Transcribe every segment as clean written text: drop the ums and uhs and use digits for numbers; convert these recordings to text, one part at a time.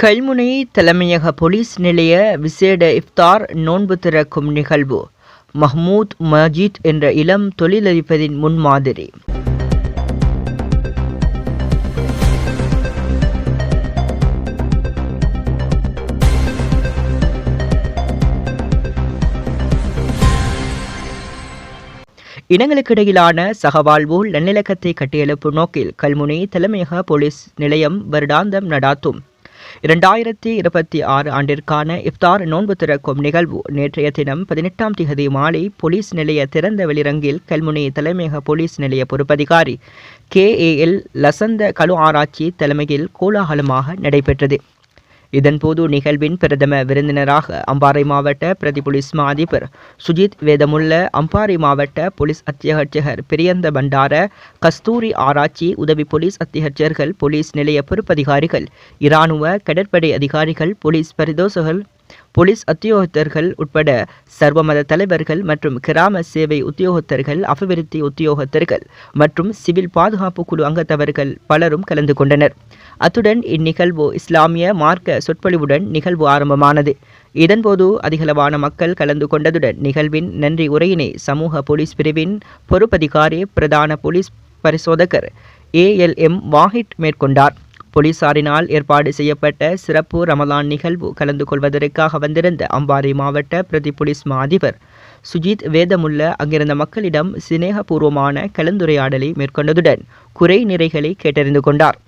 கல்முனை தலைமையக பொலிஸ் நிலைய விசேட இஃப்தார் நோன்பு திறக்கும் நிகழ்வு. மஹ்மூத் மஜீத் என்ற இளம் தொழிலதிபரின் முன்மாதிரி. இனங்களுக்கிடையிலான சகவாழ்வு நல்லிணக்கத்தை கட்டியெழுப்பும் நோக்கில் கல்முனை தலைமையக போலீஸ் நிலையம் வருடாந்தம் நடாத்தும் 2026 ஆண்டிற்கான இஃப்தார் நோன்பு திறக்கும் நிகழ்வு நேற்றைய தினம் 18ஆம் திகதி மாலை போலீஸ் நிலைய திறந்த வெளிரங்கில் கல்முனை தலைமையக போலீஸ் நிலைய பொறுப்பதிகாரி KAL லசந்த கலு ஆராய்ச்சி தலைமையில் கோலாகலமாக நடைபெற்றது. இதன்போது நிகழ்வின் பிரதம விருந்தினராக அம்பாறை மாவட்ட பிரதி போலீஸ் மா அதிபர் சுஜித் வேதமுள்ள, அம்பாறை மாவட்ட போலீஸ் அத்தியட்சகர் பிரியந்த பண்டார, கஸ்தூரி ஆராய்ச்சி உதவி போலீஸ் அத்தியட்சகர்கள், போலீஸ் நிலைய பொறுப்பதிகாரிகள், இராணுவ கடற்படை அதிகாரிகள், போலீஸ் பரிதோசகர்கள், போலீஸ் உத்தியோகத்தர்கள் உட்பட சர்வமத தலைவர்கள் மற்றும் கிராம சேவை உத்தியோகத்தர்கள், அபிவிருத்தி உத்தியோகத்தர்கள் மற்றும் சிவில் பாதுகாப்பு குழு அங்கத்தவர்கள் பலரும் கலந்து கொண்டனர். அத்துடன் இந்நிகழ்வு இஸ்லாமிய மார்க்க சொற்பொழிவுடன் நிகழ்வு ஆரம்பமானது. இதன்போது அதிகளவான மக்கள் கலந்து கொண்டதுடன் நிகழ்வின் நன்றி உரையினை சமூக போலீஸ் பிரிவின் பொறுப்பதிகாரி பிரதான போலீஸ் பரிசோதகர் ALM வாஹிட் மேற்கொண்டார். போலீசாரினால் ஏற்பாடு செய்யப்பட்ட சிறப்பு ரமலான் நிகழ்வு கலந்து கொள்வதற்காக வந்திருந்த அம்பாறை மாவட்ட பிரதி போலீஸ் மா அதிபர் சுஜித் வேதமுள்ள அங்கிருந்த மக்களிடம் சிநேகபூர்வமான கலந்துரையாடலை மேற்கொண்டதுடன் குறை நிறைகளை கேட்டறிந்து கொண்டார்.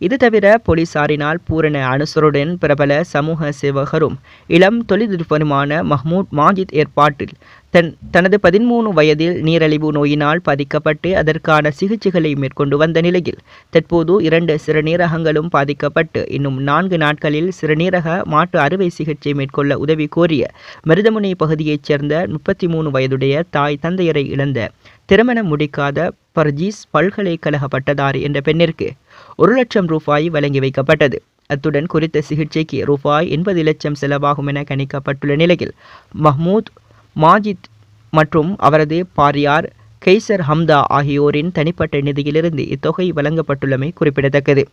இது தவிர போலீசாரினால் பூரண அனுசருடன் பிரபல சமூக சேவகரும் இளம் தொழிலதிபருமான மஹ்மூத் மஜீத் ஏற்பாட்டில் தனது 13 வயதில் நீரழிவு நோயினால் பாதிக்கப்பட்டு அதற்கான சிகிச்சைகளை மேற்கொண்டு வந்த நிலையில் தற்போது 2 சிறுநீரகங்களும் பாதிக்கப்பட்டு இன்னும் 4 நாட்களில் சிறுநீரக மாற்று அறுவை சிகிச்சை மேற்கொள்ள உதவி கோரிய மருதமுனை பகுதியைச் சேர்ந்த 33 வயதுடைய தாய் தந்தையரை இழந்த திருமணம் முடிக்காத பர்ஜீஸ் பல்கலைக்கழக பட்டதாரி என்ற பெண்ணிற்கு 1 லட்சம் ரூபாய் வழங்கி வைக்கப்பட்டது. அத்துடன் குறித்த சிகிச்சைக்கு ரூபாய் 80 லட்சம் செலவாகும் என கணிக்கப்பட்டுள்ள நிலையில் மஹ்மூத் மஜீத் மற்றும் அவரது பாரியார் கைசர் ஹம்தா ஆகியோரின் தனிப்பட்ட நிதியிலிருந்து இத்தொகை வழங்கப்பட்டுள்ளமை குறிப்பிடத்தக்கது.